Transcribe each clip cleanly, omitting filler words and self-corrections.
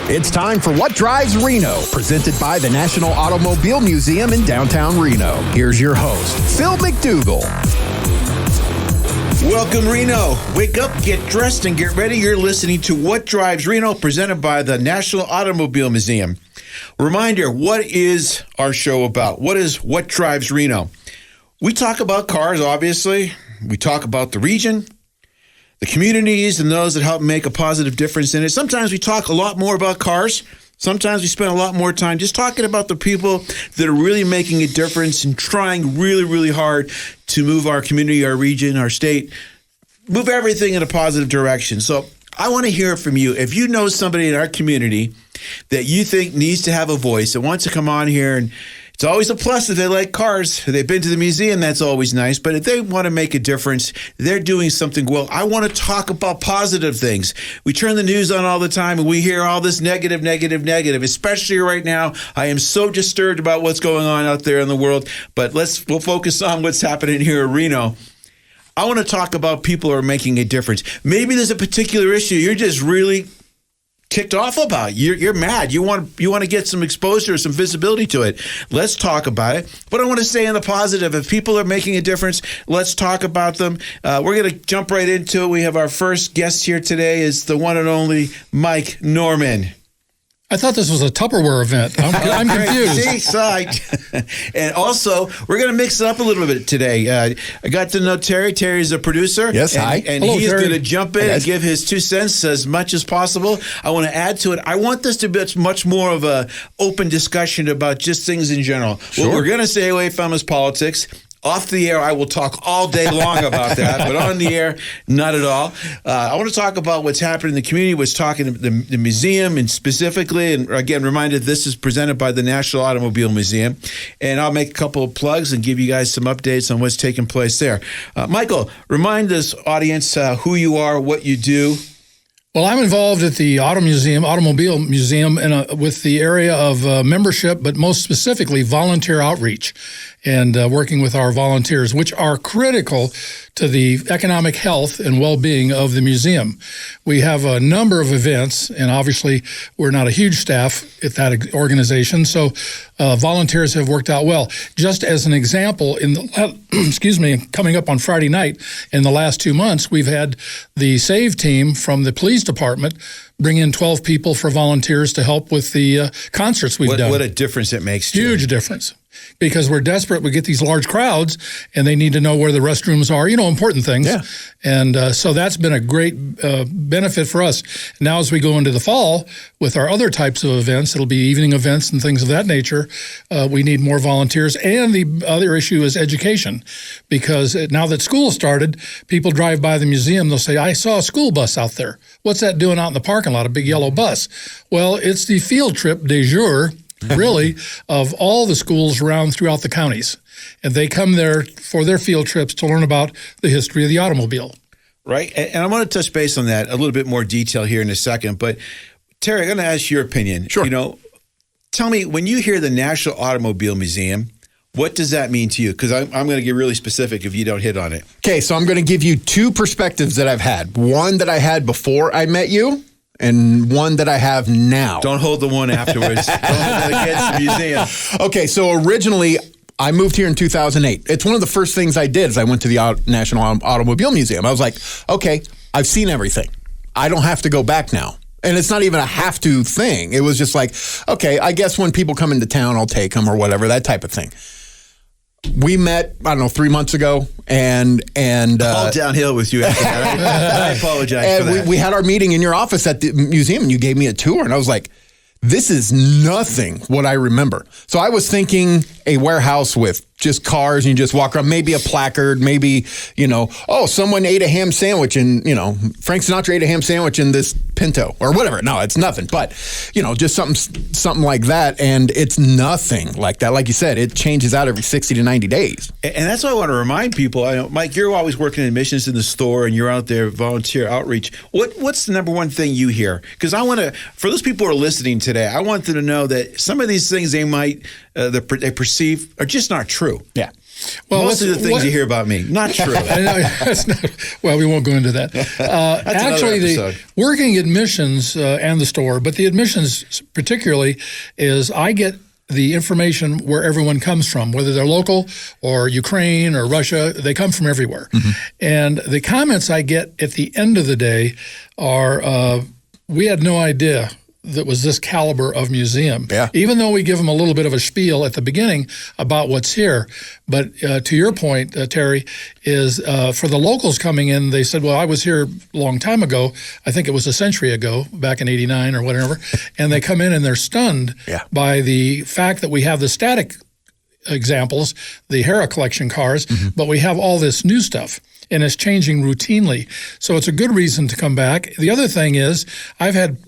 It's time for What Drives Reno, presented by the National Automobile Museum in downtown Reno. Here's your host, Phil MacDougall. Welcome, Reno. Wake up, get dressed, and get ready. You're listening to What Drives Reno, presented by the National Automobile Museum. Reminder, what is our show about? What is What Drives Reno? We talk about cars, obviously. We talk about the region, the communities, and those that help make a positive difference in it. Sometimes we talk a lot more about cars. Sometimes we spend a lot more time just talking about the people that are really making a difference and trying really, really hard to move our community, our region, our state, move everything in a positive direction. So I want to hear from you. If you know somebody in our community that you think needs to have a voice and wants to come on here, and it's always a plus if they like cars. They've been to the museum, that's always nice. But if they want to make a difference, they're doing something well. I want to talk about positive things. We turn the news on all the time and we hear all this negative, especially right now. I am so disturbed about what's going on out there in the world. But we'll focus on what's happening here in Reno. I want to talk about people who are making a difference. Maybe there's a particular issue you're just really ticked off about. You're mad. You want to get some exposure, some visibility to it. Let's talk about it. But I want to say in the positive, if people are making a difference, let's talk about them. We're going to jump right into it. We have our first guest here today is the one and only Mike Norman. I thought this was a Tupperware event. I'm confused. See, and also, we're going to mix it up a little bit today. I got to know Terry. Terry's a producer. Yes, hi. And Hello, he's Terry. going to jump in and give his 2 cents as much as possible. I want to add to it. I want this to be much more of a open discussion about just things in general. Sure. What we're going to stay away from is politics. Off the air, I will talk all day long about that, but on the air, not at all. I want to talk about what's happening in the community, what's talking to the museum, and specifically, and again, reminded this is presented by the National Automobile Museum, and I'll make a couple of plugs and give you guys some updates on what's taking place there. Michael, remind this audience who you are, what you do. Well, I'm involved at the Automobile Museum with the area of membership, but most specifically volunteer outreach and working with our volunteers, which are critical to the economic health and well-being of the museum. We have a number of events, and obviously we're not a huge staff at that organization, so volunteers have worked out well. Just as an example, coming up on Friday night, in the last 2 months, we've had the SAVE team from the police department bring in 12 people for volunteers to help with the concerts we've done. What a difference it makes. Huge difference. Because we're desperate. We get these large crowds, and they need to know where the restrooms are, important things. Yeah. And so that's been a great benefit for us. Now as we go into the fall with our other types of events, it'll be evening events and things of that nature, we need more volunteers. And the other issue is education, because now that school started, people drive by the museum, they'll say, I saw a school bus out there. What's that doing out in the parking lot, a big yellow bus? Well, it's the field trip de jour, really, of all the schools throughout the counties. And they come there for their field trips to learn about the history of the automobile. Right. And I want to touch base on that a little bit more detail here in a second. But Terry, I'm going to ask your opinion. Sure. Tell me, when you hear the National Automobile Museum, what does that mean to you? Because I'm going to get really specific if you don't hit on it. Okay, so I'm going to give you 2 perspectives that I've had. One that I had before I met you, and one that I have now. Don't hold the one afterwards. Don't hold it against the museum. Okay, so originally, I moved here in 2008. It's one of the first things I did is I went to the National Automobile Museum. I was like, okay, I've seen everything. I don't have to go back now. And it's not even a have-to thing. It was just like, okay, I guess when people come into town, I'll take them or whatever, that type of thing. We met, 3 months ago, and all downhill with you after that. I apologize for that. We had our meeting in your office at the museum, and you gave me a tour, and I was like, this is nothing what I remember. So I was thinking a warehouse with just cars and you just walk around, maybe a placard, maybe, someone ate a ham sandwich and, Frank Sinatra ate a ham sandwich in this Pinto or whatever. No, it's nothing. But, just something like that. And it's nothing like that. Like you said, it changes out every 60 to 90 days. And that's why I want to remind people, Mike, you're always working in admissions in the store and you're out there volunteer outreach. What's the number one thing you hear? Because for those people who are listening today, I want them to know that some of these things they might, they perceive are just not true. Yeah. Well, most of the things you hear about me, not true. Well, we won't go into that. Actually, the working admissions and the store, but the admissions particularly is I get the information where everyone comes from, whether they're local or Ukraine or Russia, they come from everywhere. Mm-hmm. And the comments I get at the end of the day are, we had no idea that was this caliber of museum, even though we give them a little bit of a spiel at the beginning about what's here. But to your point, Terry, is for the locals coming in, they said, well, I was here a long time ago. I think it was a century ago, back in 89 or whatever. And they come in and they're stunned by the fact that we have the static examples, the Hera collection cars, but we have all this new stuff. And it's changing routinely. So it's a good reason to come back. The other thing is, I've had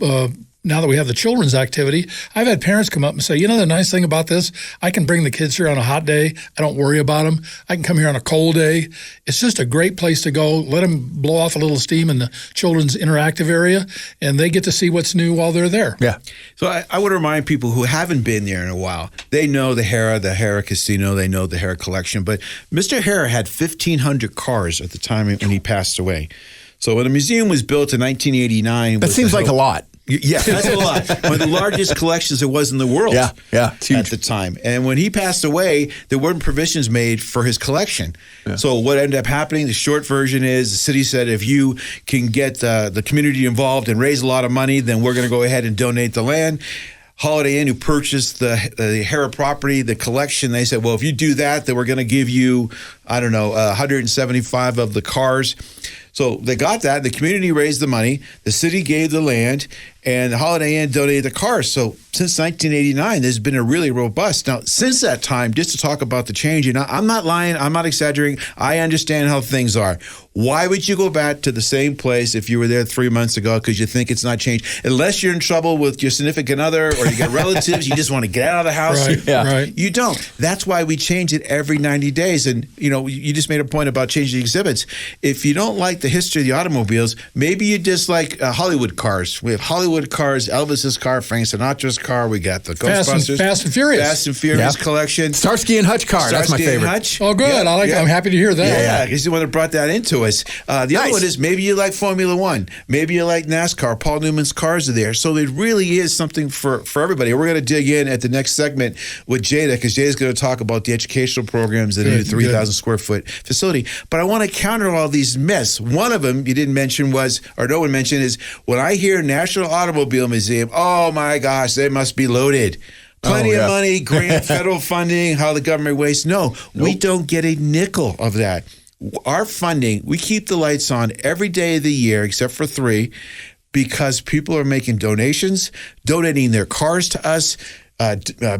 now that we have the children's activity, I've had parents come up and say, you know, the nice thing about this, I can bring the kids here on a hot day. I don't worry about them. I can come here on a cold day. It's just a great place to go. Let them blow off a little steam in the children's interactive area, and they get to see what's new while they're there. Yeah. So I would remind people who haven't been there in a while, they know the Hera Casino, they know the Hera collection, but Mr. Hera had 1,500 cars at the time when he passed away. So when the museum was built in 1989. That seems like a lot. Yeah, that's a lot. One of the largest collections there was in the world it's huge. at the time. And when he passed away, there weren't provisions made for his collection. Yeah. So what ended up happening, the short version is the city said, if you can get the community involved and raise a lot of money, then we're going to go ahead and donate the land. Holiday Inn, who purchased the Hera property, the collection, they said, well, if you do that, then we're going to give you, 175 of the cars. So they got that. The community raised the money. The city gave the land, and the Holiday Inn donated the cars. So since 1989, there's been a really robust. Now, since that time, just to talk about the change, and I'm not lying, I'm not exaggerating. I understand how things are. Why would you go back to the same place if you were there 3 months ago because you think it's not changed? Unless you're in trouble with your significant other or you got relatives, you just want to get out of the house. Right. You don't. That's why we change it every 90 days. And, you just made a point about changing the exhibits. If you don't like the history of the automobiles, maybe you just like Hollywood cars. We have Hollywood cars, Elvis's car, Frank Sinatra's car. We got the Ghostbusters. Fast and Furious. Fast and Furious collection. Starsky and Hutch car. That's my favorite. Hutch. Oh, good. I'm happy to hear that. Yeah, he's the one that brought that into us. The other one is maybe you like Formula One. Maybe you like NASCAR. Paul Newman's cars are there. So it really is something for everybody. We're going to dig in at the next segment with Jada, because Jada's going to talk about the educational programs in the new 3,000 square foot facility. But I want to counter all these myths. One of them you didn't mention no one mentioned is, when I hear National Automobile Museum, oh my gosh, they must be loaded. Plenty of money, grant, federal funding, how the government wastes. No, we don't get a nickel of that. Our funding, we keep the lights on every day of the year except for 3, because people are making donations, donating their cars to us,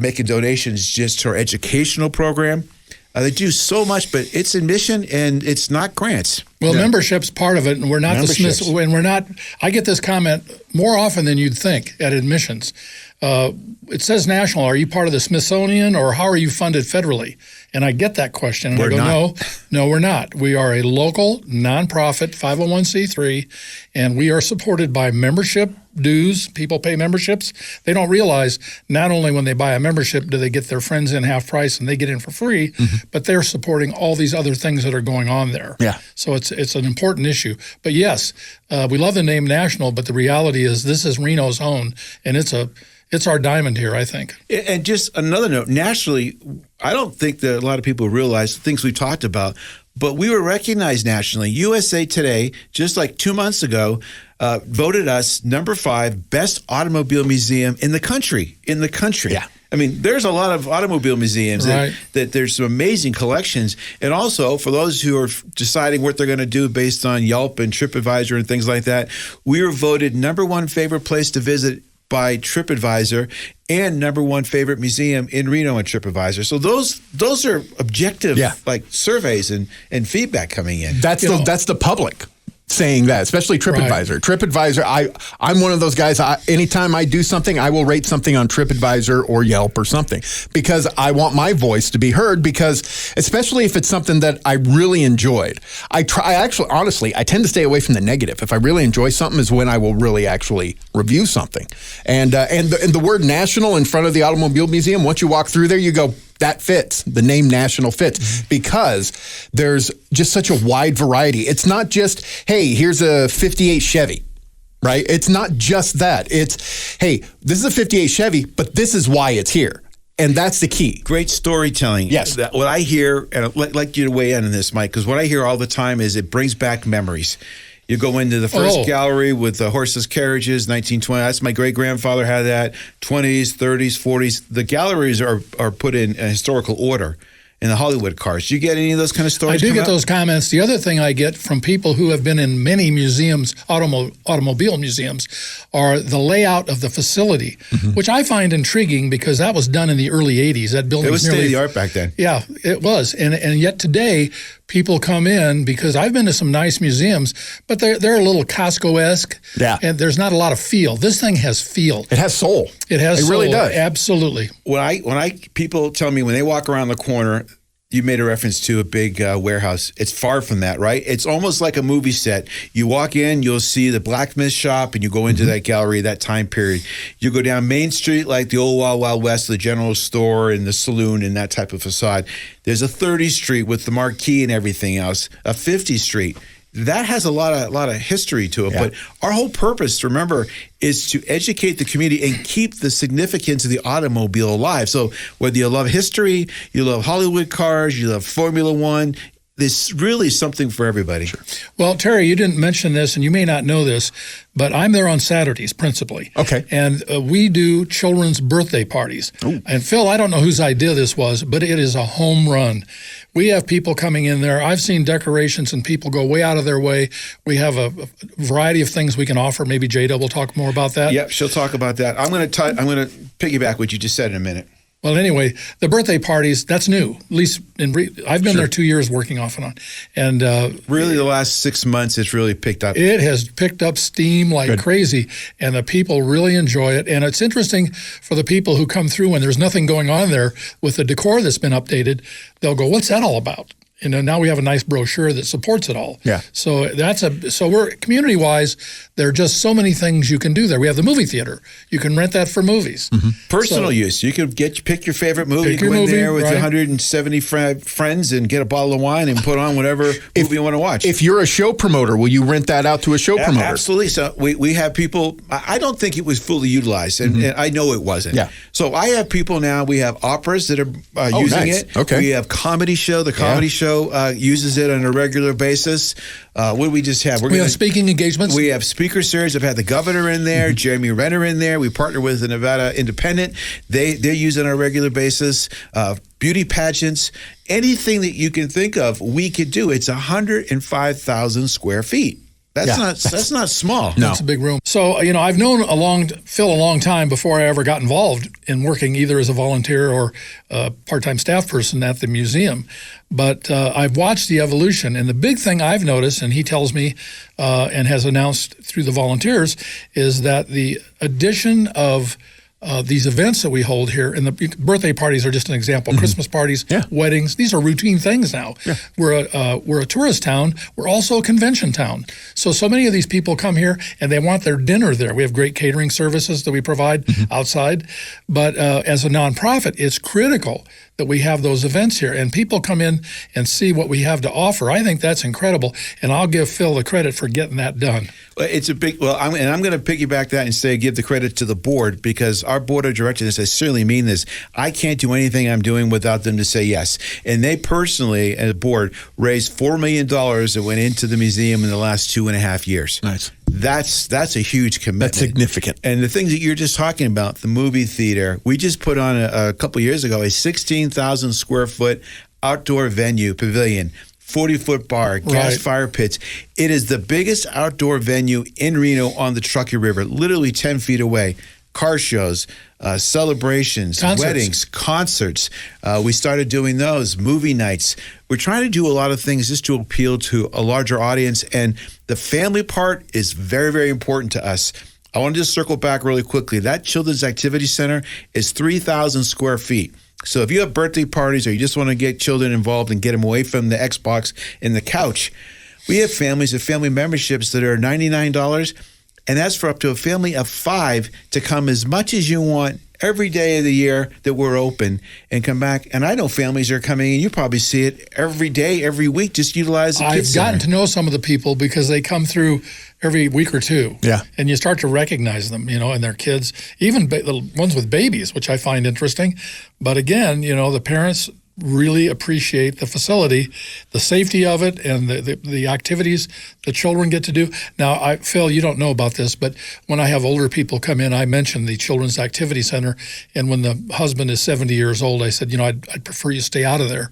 making donations just to our educational program. They do so much, but it's admission and it's not grants. Well, membership's part of it, and we're not dismissed. And we're not. I get this comment more often than you'd think at admissions. It says national. Are you part of the Smithsonian, or how are you funded federally? And I get that question, and I go, no, we're not. We are a local nonprofit 501c3, and we are supported by membership dues. People pay memberships. They don't realize not only when they buy a membership do they get their friends in half price and they get in for free, but they're supporting all these other things that are going on there. Yeah. So it's an important issue. But yes, we love the name national, but the reality is this is Reno's own, and it's our diamond here, I think. And just another note, nationally, I don't think that a lot of people realize the things we talked about, but we were recognized nationally. USA Today, just like 2 months ago, voted us number 5 best automobile museum in the country. Yeah. I mean, there's a lot of automobile museums that there's some amazing collections. And also, for those who are deciding what they're going to do based on Yelp and TripAdvisor and things like that, we were voted number 1 favorite place to visit by TripAdvisor, and number 1 favorite museum in Reno on TripAdvisor. So those are objective like surveys and feedback coming in. That's the public saying that, especially TripAdvisor. Right. TripAdvisor, I'm one of those guys, anytime I do something, I will rate something on TripAdvisor or Yelp or something, because I want my voice to be heard, because especially if it's something that I really enjoyed. I tend to stay away from the negative. If I really enjoy something is when I will really actually review something. And the word national in front of the Automobile Museum, once you walk through there, you go, that fits. The name National fits because there's just such a wide variety. It's not just, hey, here's a 58 Chevy. Right? It's not just that. It's, hey, this is a 58 Chevy, but this is why it's here. And that's the key. Great storytelling. Yes. What I hear, and I'd like you to weigh in on this, Mike, because what I hear all the time is it brings back memories. You go into the first gallery with the horseless carriages, 1920. That's my great-grandfather had that. 20s, 30s, 40s. The galleries are put in a historical order. In the Hollywood cars. Do you get any of those kind of stories? I do get those comments. The other thing I get from people who have been in many museums, automobile museums, are the layout of the facility, which I find intriguing because that was done in the early 80s. That building was state-of-the-art back then. Yeah, it was. And yet today, people come in because I've been to some nice museums, but they're a little Costco-esque. Yeah. And there's not a lot of feel. This thing has feel. It has soul. It has soul. It really does. Absolutely. When people tell me when they walk around the corner, you made a reference to a big warehouse. It's far from that, right? It's almost like a movie set. You walk in, you'll see the blacksmith shop, and you go into that gallery, that time period. You go down Main Street, like the old Wild Wild West, the general store and the saloon and that type of facade. There's a 30th Street with the marquee and everything else, a 50th Street. That has a lot of history to it. Yeah. But our whole purpose, remember, is to educate the community and keep the significance of the automobile alive. So whether you love history, you love Hollywood cars, you love Formula One, there's really something for everybody. Sure. Well, Terry, you didn't mention this, and you may not know this, but I'm there on Saturdays principally. Okay. And we do children's birthday parties. Ooh. And Phil, I don't know whose idea this was, but it is a home run. We have people coming in there. I've seen decorations and people go way out of their way. We have a variety of things we can offer. Maybe Jada will talk more about that. Yep, she'll talk about that. I'm going to piggyback what you just said in a minute. Well, anyway, the birthday parties, that's new. At least I've been there 2 years working off and on. And really the last 6 months, it's really picked up. It has picked up steam like crazy, and the people really enjoy it. And it's interesting for the people who come through when there's nothing going on there with the decor that's been updated. They'll go, what's that all about? You know, now we have a nice brochure that supports it all. Yeah. So we're community-wise, there are just so many things you can do there. We have the movie theater. You can rent that for movies. Personal use. You could pick your favorite movie, go in there with your 170 friends and get a bottle of wine and put on whatever movie you want to watch. If you're a show promoter, will you rent that out to a show promoter? Absolutely. So we have people, I don't think it was fully utilized, and I know it wasn't. Yeah. So I have people now, we have operas that are using it. Okay. We have comedy show. The comedy show uses it on a regular basis. What do we just have? We have speaking engagements. We have speaker series. I've had the governor in there, Jeremy Renner in there. We partner with the Nevada Independent. They use it on a regular basis. Beauty pageants, anything that you can think of, we could do. It's 105,000 square feet. That's not small. No. It's a big room. So, I've known Phil a long time before I ever got involved in working either as a volunteer or a part-time staff person at the museum. But I've watched the evolution. And the big thing I've noticed, and he tells me and has announced through the volunteers, is that the addition of these events that we hold here, and the birthday parties are just an example. Christmas parties, weddings, these are routine things now. Yeah. We're a tourist town. We're also a convention town. So many of these people come here and they want their dinner there. We have great catering services that we provide outside. But as a nonprofit, it's critical that we have those events here, and people come in and see what we have to offer. I think that's incredible, and I'll give Phil the credit for getting that done. It's a big, I'm going to piggyback that and say give the credit to the board, because our board of directors, I certainly mean this, I can't do anything I'm doing without them to say yes. And they personally, as a board, raised $4 million that went into the museum in the last 2.5 years. Nice. That's a huge commitment. That's significant. And the things that you're just talking about, the movie theater, we just put on a couple years ago a 16,000 square foot outdoor venue pavilion, 40-foot bar, gas fire pits. It is the biggest outdoor venue in Reno on the Truckee River, literally 10 feet away. Car shows, celebrations, weddings, concerts. We started doing those, movie nights. We're trying to do a lot of things just to appeal to a larger audience, and the family part is very, very important to us. I want to just circle back really quickly. That Children's Activity Center is 3,000 square feet. So if you have birthday parties or you just want to get children involved and get them away from the Xbox and the couch, we have families of family memberships that are $99, and that's for up to a family of 5 to come as much as you want, every day of the year that we're open and come back. And I know families are coming in. You probably see it every day, every week. Just utilize the kids center. I've gotten to know some of the people because they come through every week or two. Yeah. And you start to recognize them, and their kids, even the ones with babies, which I find interesting. But again, the parents really appreciate the facility, the safety of it, and the activities the children get to do. Now, Phil, you don't know about this, but when I have older people come in, I mention the Children's Activity Center. And when the husband is 70 years old, I said, I'd prefer you stay out of there.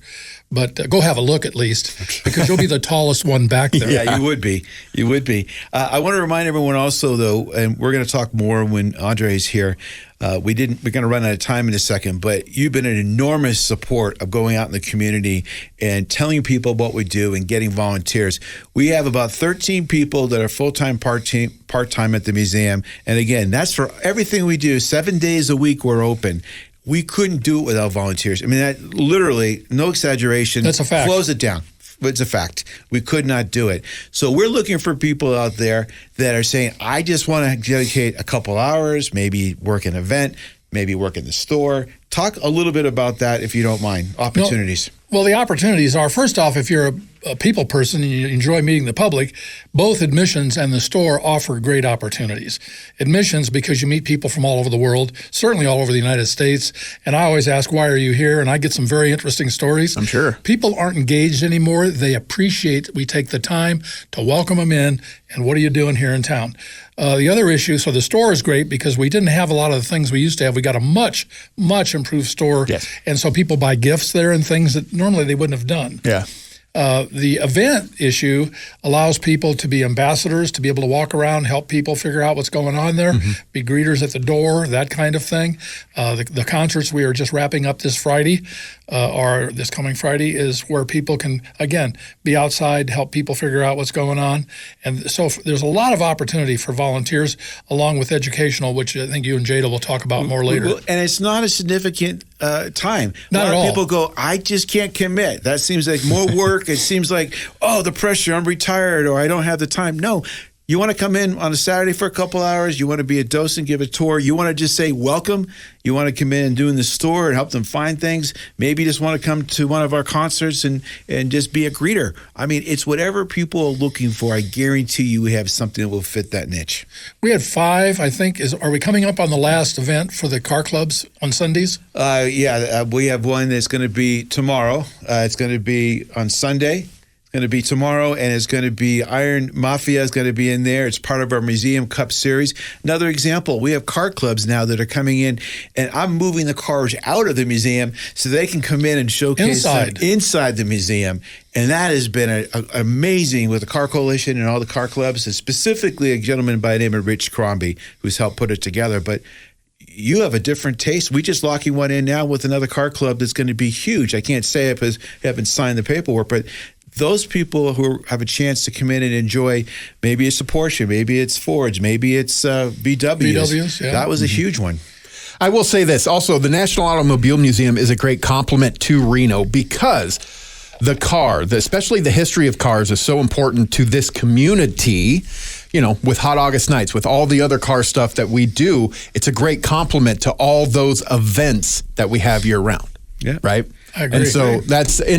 But go have a look at least, because you'll be the tallest one back there. Yeah, you would be. You would be. I want to remind everyone also, though, and we're going to talk more when Andre is here. We're going to run out of time in a second, but you've been an enormous support of going out in the community and telling people what we do and getting volunteers. We have about 13 people that are full-time, part-time at the museum. And again, that's for everything we do. 7 days a week we're open. We couldn't do it without volunteers. I mean, that literally, no exaggeration. That's a fact. Close it down. It's a fact. We could not do it. So we're looking for people out there that are saying, I just want to dedicate a couple hours, maybe work an event, maybe work in the store. Talk a little bit about that, if you don't mind. Opportunities. Well, the opportunities are, first off, if you're a people person and you enjoy meeting the public, both admissions and the store offer great opportunities. Admissions, because you meet people from all over the world, certainly all over the United States. And I always ask, why are you here? And I get some very interesting stories. I'm sure. People aren't engaged anymore. They appreciate we take the time to welcome them in. And what are you doing here in town? The other issue, so the store is great because we didn't have a lot of the things we used to have. We got a much, much improved store. Yes. And so people buy gifts there and things that normally they wouldn't have done. Yeah. The event issue allows people to be ambassadors, to be able to walk around, help people figure out what's going on there, be greeters at the door, that kind of thing. The concerts we are just wrapping up this Friday, or this coming Friday, is where people can, again, be outside, help people figure out what's going on. And so there's a lot of opportunity for volunteers, along with educational, which I think you and Jada will talk about more later. And it's not a significant time. Not a lot at of all. people go, I just can't commit. That seems like more work. It seems like, the pressure, I'm retired or I don't have the time. No. You want to come in on a Saturday for a couple hours. You want to be a docent, give a tour. You want to just say welcome. You want to come in and do in the store and help them find things. Maybe you just want to come to one of our concerts and just be a greeter. I mean, it's whatever people are looking for. I guarantee you we have something that will fit that niche. We had 5, I think. Are we coming up on the last event for the car clubs on Sundays? We have one that's going to be tomorrow. It's going to be on Sunday. Going to be tomorrow, and it's going to be Iron Mafia is going to be in there. It's part of our Museum Cup series. Another example, we have car clubs now that are coming in, and I'm moving the cars out of the museum so they can come in and showcase them inside the museum. And that has been amazing with the Car Coalition and all the car clubs, and specifically a gentleman by the name of Rich Crombie who's helped put it together. But you have a different taste. We just locking one in now with another car club that's going to be huge. I can't say it because I haven't signed the paperwork, but those people who have a chance to come in and enjoy, maybe it's a Porsche, maybe it's Fords, maybe it's VWs. Yeah. That was a huge one. I will say this. Also, the National Automobile Museum is a great complement to Reno because the car, especially the history of cars, is so important to this community. With Hot August Nights, with all the other car stuff that we do, it's a great complement to all those events that we have year round. Yeah. Right. I agree. And so that's we've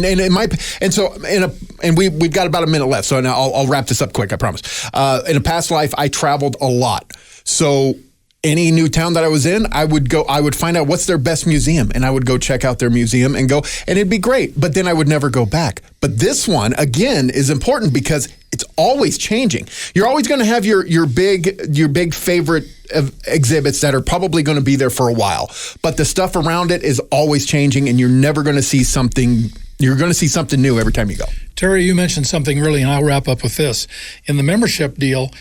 got about a minute left. So now I'll wrap this up quick. I promise. In a past life, I traveled a lot. So any new town that I was in, I would find out what's their best museum, and I would go check out their museum and go, and it'd be great. But then I would never go back. But this one again is important because it's always changing. You're always going to have your big favorite exhibits that are probably going to be there for a while, but the stuff around it is always changing, and you're never going to see something. You're going to see something new every time you go. Terry, you mentioned something really, and I'll wrap up with this. In the membership deal,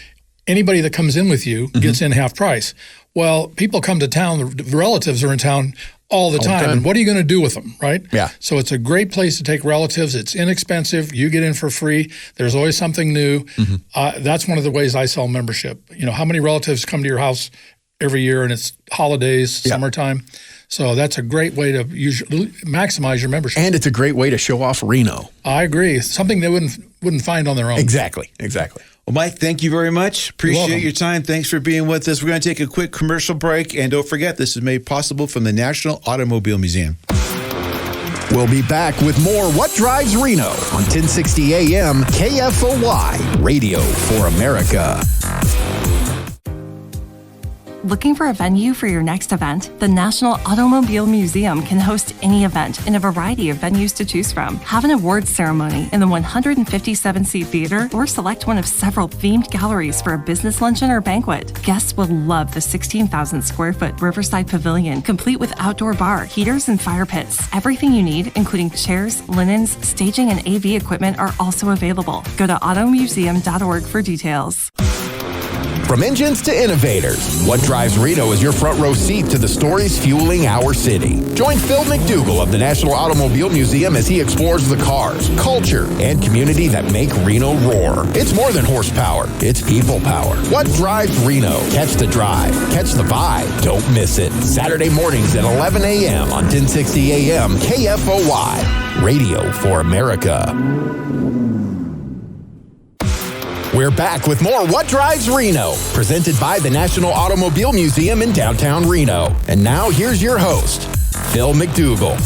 anybody that comes in with you gets in half price. Well, people come to town, the relatives are in town all the time. And what are you going to do with them, right? Yeah. So it's a great place to take relatives. It's inexpensive. You get in for free. There's always something new. That's one of the ways I sell membership. How many relatives come to your house every year, and it's holidays, summertime. So that's a great way to maximize your membership. And it's a great way to show off Reno. I agree. Something they wouldn't find on their own. Exactly. Well, Mike, thank you very much. Appreciate welcome. your time. Thanks for being with us. We're going to take a quick commercial break. And don't forget, this is made possible from the National Automobile Museum. We'll be back with more What Drives Reno on 1060 AM KFOY, Radio for America. Looking for a venue for your next event? The National Automobile Museum can host any event in a variety of venues to choose from. Have an awards ceremony in the 157-seat theater or select one of several themed galleries for a business luncheon or banquet. Guests will love the 16,000 square foot Riverside Pavilion, complete with outdoor bar, heaters, and fire pits. Everything you need, including chairs, linens, staging, and AV equipment are also available. Go to automuseum.org for details. From engines to innovators, What Drives Reno is your front row seat to the stories fueling our city. Join Phil MacDougall of the National Automobile Museum as he explores the cars, culture, and community that make Reno roar. It's more than horsepower, it's people power. What Drives Reno? Catch the drive, catch the vibe. Don't miss it. Saturday mornings at 11 a.m. on 1060 a.m. KFOY, Radio for America. We're back with more What Drives Reno, presented by the National Automobile Museum in downtown Reno. And now here's your host, Phil MacDougall.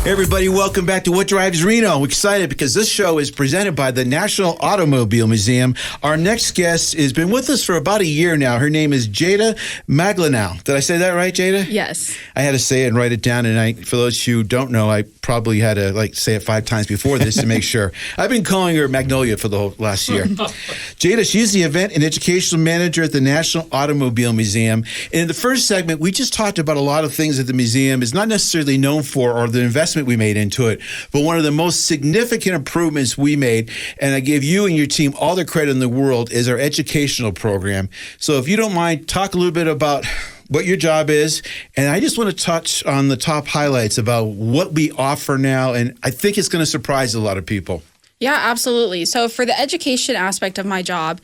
Hey everybody, welcome back to What Drives Reno. I'm excited because this show is presented by the National Automobile Museum. Our next guest has been with us for about a year now. Her name is Jada Maglinao. Did I say that right, Jada? Yes. I had to say it and write it down, and for those who don't know, I probably had to say it 5 times before this to make sure. I've been calling her Magnolia for the whole last year. Jada, she's the event and educational manager at the National Automobile Museum. And in the first segment, we just talked about a lot of things that the museum is not necessarily known for or the investment we made into it, but one of the most significant improvements we made, and I give you and your team all the credit in the world, is our educational program. So if you don't mind, talk a little bit about what your job is, and I just want to touch on the top highlights about what we offer now, and I think it's going to surprise a lot of people. Yeah, absolutely. So for the education aspect of my job,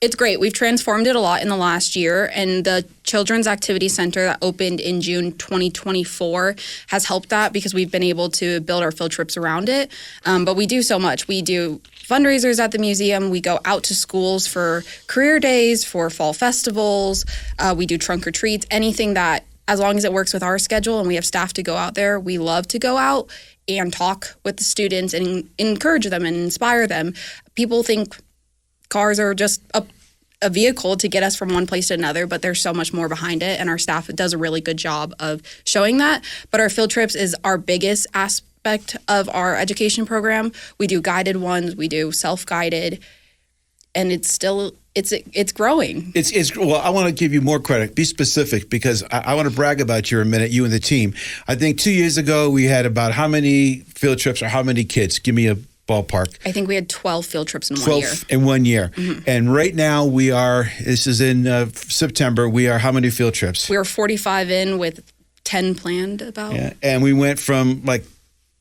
it's great. We've transformed it a lot in the last year, and the Children's Activity Center that opened in June 2024 has helped that because we've been able to build our field trips around it. But we do so much. We do fundraisers at the museum. We go out to schools for career days, for fall festivals. We do trunk or treats, anything that, as long as it works with our schedule and we have staff to go out there, we love to go out and talk with the students and encourage them and inspire them. People think cars are just a vehicle to get us from one place to another, but there's so much more behind it, and our staff does a really good job of showing that. But our field trips is our biggest aspect of our education program. We do guided ones, we do self-guided, and it's growing. Well, I want to give you more credit. Be specific, because I want to brag about you a minute, you and the team. I think 2 years ago we had about how many field trips or how many kids? Give me a ballpark. I think we had 12 field trips in 1 year. 12 in 1 year. Mm-hmm. And right now this is in September, we are how many field trips? We are 45 in with 10 planned about. Yeah. And we went from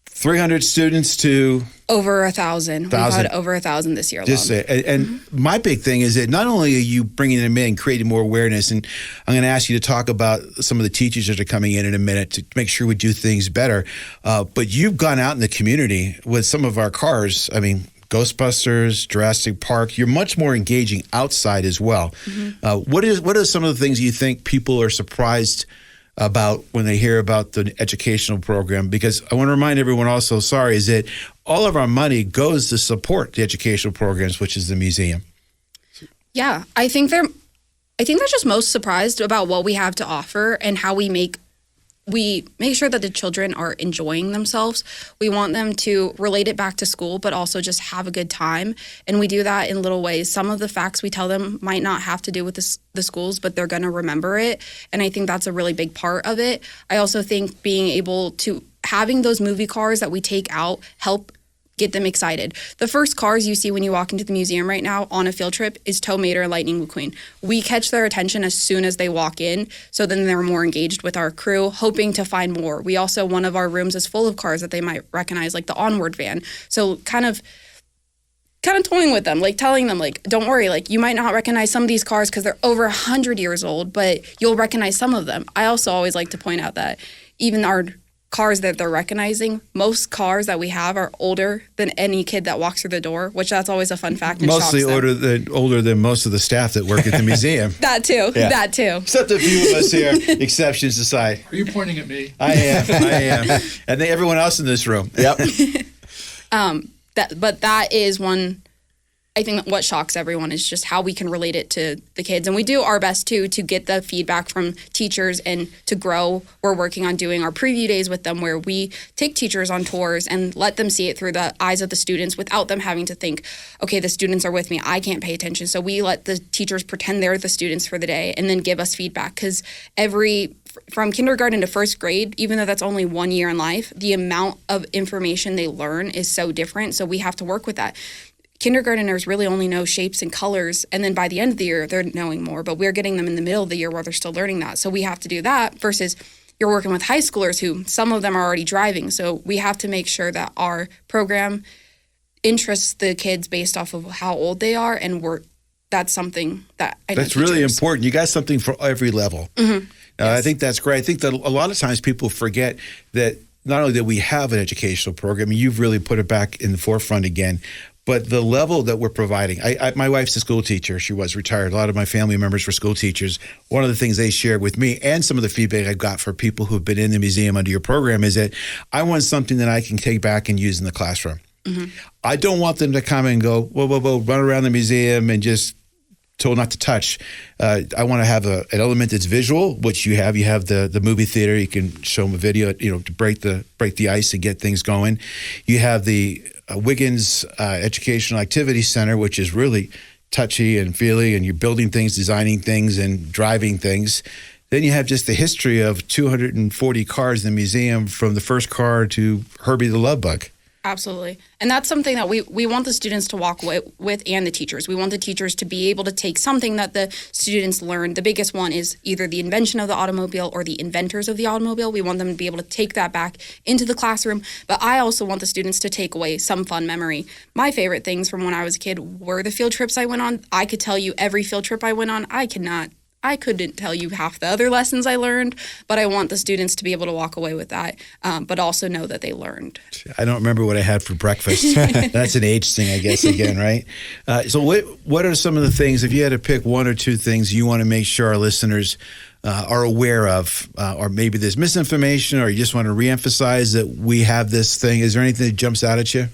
300 students to over 1,000. We've had over 1,000 this year alone. Just say, and my big thing is that not only are you bringing them in, creating more awareness, and I'm going to ask you to talk about some of the teachers that are coming in a minute to make sure we do things better, but you've gone out in the community with some of our cars. I mean, Ghostbusters, Jurassic Park. You're much more engaging outside as well. Mm-hmm. What are some of the things you think people are surprised about when they hear about the educational program? Because I want to remind everyone also, is that all of our money goes to support the educational programs, which is the museum. Yeah, I think they're just most surprised about what we have to offer and how we make sure that the children are enjoying themselves. We want them to relate it back to school, but also just have a good time. And we do that in little ways. Some of the facts we tell them might not have to do with the schools, but they're going to remember it. And I think that's a really big part of it. I also think being able to having those movie cars that we take out help get them excited. The first cars you see when you walk into the museum right now on a field trip is Tow Mater and Lightning McQueen. We catch their attention as soon as they walk in, so then they're more engaged with our crew, hoping to find more. We also, one of our rooms is full of cars that they might recognize, like the Onward van. So kind of toying with them, telling them, don't worry, you might not recognize some of these cars because they're over 100 years old, but you'll recognize some of them. I also always like to point out that even our cars that they're recognizing. Most cars that we have are older than any kid that walks through the door, which that's always a fun fact. And Mostly shocks them. older than most of the staff that work at the museum. That too. Yeah. That too. Except a few of us here, exceptions aside. Are you pointing at me? I am. And then everyone else in this room. Yep. But that is one. I think what shocks everyone is just how we can relate it to the kids. And we do our best, too, to get the feedback from teachers and to grow. We're working on doing our preview days with them where we take teachers on tours and let them see it through the eyes of the students without them having to think, okay, the students are with me, I can't pay attention. So we let the teachers pretend they're the students for the day and then give us feedback. Because from kindergarten to first grade, even though that's only 1 year in life, the amount of information they learn is so different. So we have to work with that. Kindergarteners really only know shapes and colors, and then by the end of the year, they're knowing more, but we're getting them in the middle of the year where they're still learning that. So we have to do that versus you're working with high schoolers who some of them are already driving. So we have to make sure that our program interests the kids based off of how old they are, and that's something that I know That's really teachers. important. You got something for every level. Mm-hmm. Yes. I think that's great. I think that a lot of times people forget that not only that we have an educational program, and you've really put it back in the forefront again, but the level that we're providing. My wife's a school teacher. She was retired. A lot of my family members were school teachers. One of the things they shared with me and some of the feedback I got for people who've been in the museum under your program is that I want something that I can take back and use in the classroom. Mm-hmm. I don't want them to come and go, whoa, run around the museum and just told not to touch. I want to have an element that's visual, which you have. You have the movie theater. You can show them a video, to break the ice and get things going. You have the Wiggins Educational Activity Center, which is really touchy and feely, and you're building things, designing things, and driving things. Then you have just the history of 240 cars in the museum, from the first car to Herbie the Love Bug. Absolutely. And that's something that we want the students to walk away with, and the teachers. We want the teachers to be able to take something that the students learned. The biggest one is either the invention of the automobile or the inventors of the automobile. We want them to be able to take that back into the classroom. But I also want the students to take away some fun memory. My favorite things from when I was a kid were the field trips I went on. I could tell you every field trip I went on. I couldn't tell you half the other lessons I learned, but I want the students to be able to walk away with that, but also know that they learned. I don't remember what I had for breakfast. That's an age thing, I guess, again, right? So what are some of the things, if you had to pick one or two things you want to make sure our listeners are aware of, or maybe there's misinformation, or you just want to reemphasize that we have this thing? Is there anything that jumps out at you?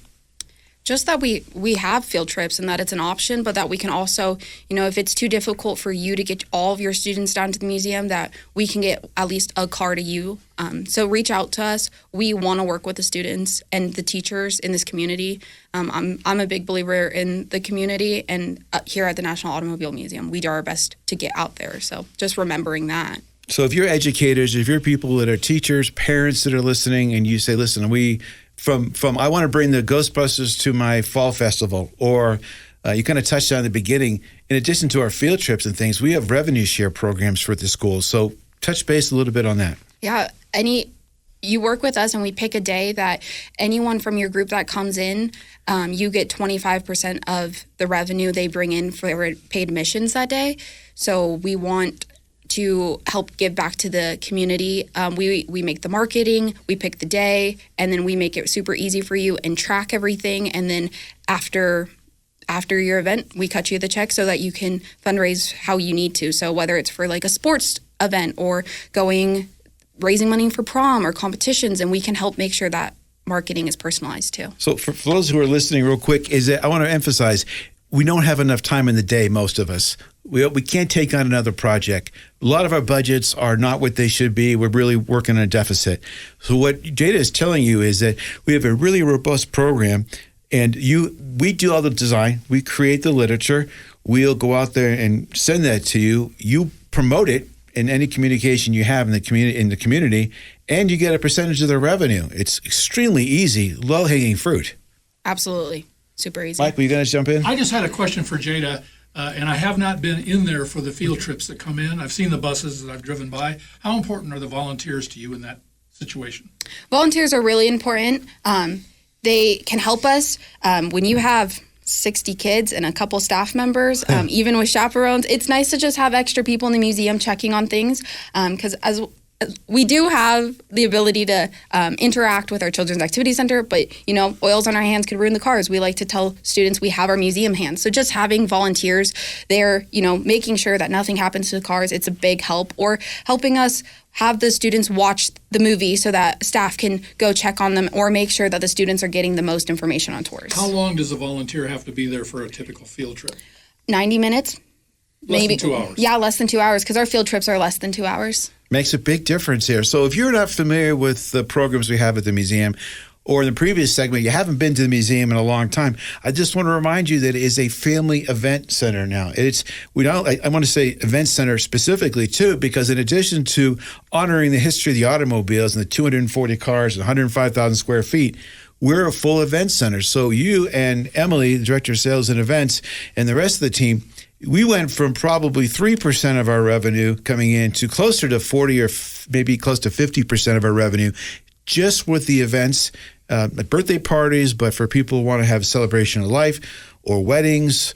Just that we have field trips and that it's an option, but that we can also, if it's too difficult for you to get all of your students down to the museum, that we can get at least a car to you. So reach out to us. We want to work with the students and the teachers in this community. I'm a big believer in the community, and here at the National Automobile Museum, we do our best to get out there. So just remembering that. So if you're educators, if you're people that are teachers, parents that are listening, and you say, listen, From I want to bring the Ghostbusters to my fall festival, or you kind of touched on the beginning. In addition to our field trips and things, we have revenue share programs for the schools. So touch base a little bit on that. Yeah. You work with us and we pick a day that anyone from your group that comes in, you get 25% of the revenue they bring in for paid admissions that day. So we want to help give back to the community. We make the marketing, we pick the day, and then we make it super easy for you and track everything. And then after your event, we cut you the check so that you can fundraise how you need to. So whether it's for like a sports event or raising money for prom or competitions, and we can help make sure that marketing is personalized too. So for those who are listening real quick, I want to emphasize, we don't have enough time in the day, most of us. We can't take on another project. A lot of our budgets are not what they should be. We're really working on a deficit. So what Jada is telling you is that we have a really robust program, and we do all the design. We create the literature. We'll go out there and send that to you. You promote it in any communication you have in the community, and you get a percentage of the revenue. It's extremely easy, low-hanging fruit. Absolutely. Super easy. Mike, were you going to jump in? I just had a question for Jada, and I have not been in there for the field trips that come in. I've seen the buses that I've driven by. How important are the volunteers to you in that situation? Volunteers are really important. They can help us. When you have 60 kids and a couple staff members, even with chaperones, it's nice to just have extra people in the museum checking on things, because we do have the ability to interact with our Children's Activity Center, but, oils on our hands could ruin the cars. We like to tell students we have our museum hands. So just having volunteers there, making sure that nothing happens to the cars, it's a big help. Or helping us have the students watch the movie so that staff can go check on them or make sure that the students are getting the most information on tours. How long does a volunteer have to be there for a typical field trip? 90 minutes. Less than 2 hours. Yeah, less than 2 hours, because our field trips are less than 2 hours. Makes a big difference here. So if you're not familiar with the programs we have at the museum, or in the previous segment, you haven't been to the museum in a long time, I just want to remind you that it is a family event center now. I want to say event center specifically, too, because in addition to honoring the history of the automobiles and the 240 cars and 105,000 square feet, we're a full event center. So you and Emily, the Director of Sales and Events, and the rest of the team, we went from probably 3% of our revenue coming in to closer to 40 or maybe close to 50% of our revenue just with the events, like birthday parties, but for people who want to have a celebration of life or weddings,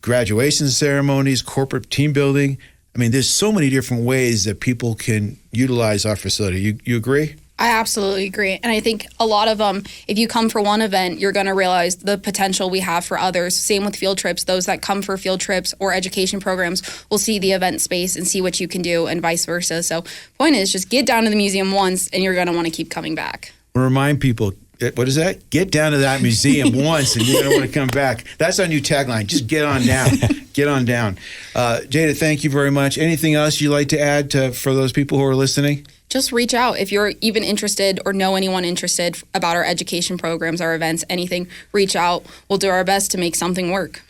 graduation ceremonies, corporate team building. I mean, there's so many different ways that people can utilize our facility. You agree? I absolutely agree. And I think a lot of them, if you come for one event, you're going to realize the potential we have for others. Same with field trips. Those that come for field trips or education programs will see the event space and see what you can do and vice versa. So point is just get down to the museum once and you're going to want to keep coming back. Remind people, what is that? Get down to that museum once and you're going to want to come back. That's our new tagline. Just get on down. Get on down. Jada, thank you very much. Anything else you'd like to add for those people who are listening? Just reach out. If you're even interested or know anyone interested about our education programs, our events, anything, reach out. We'll do our best to make something work.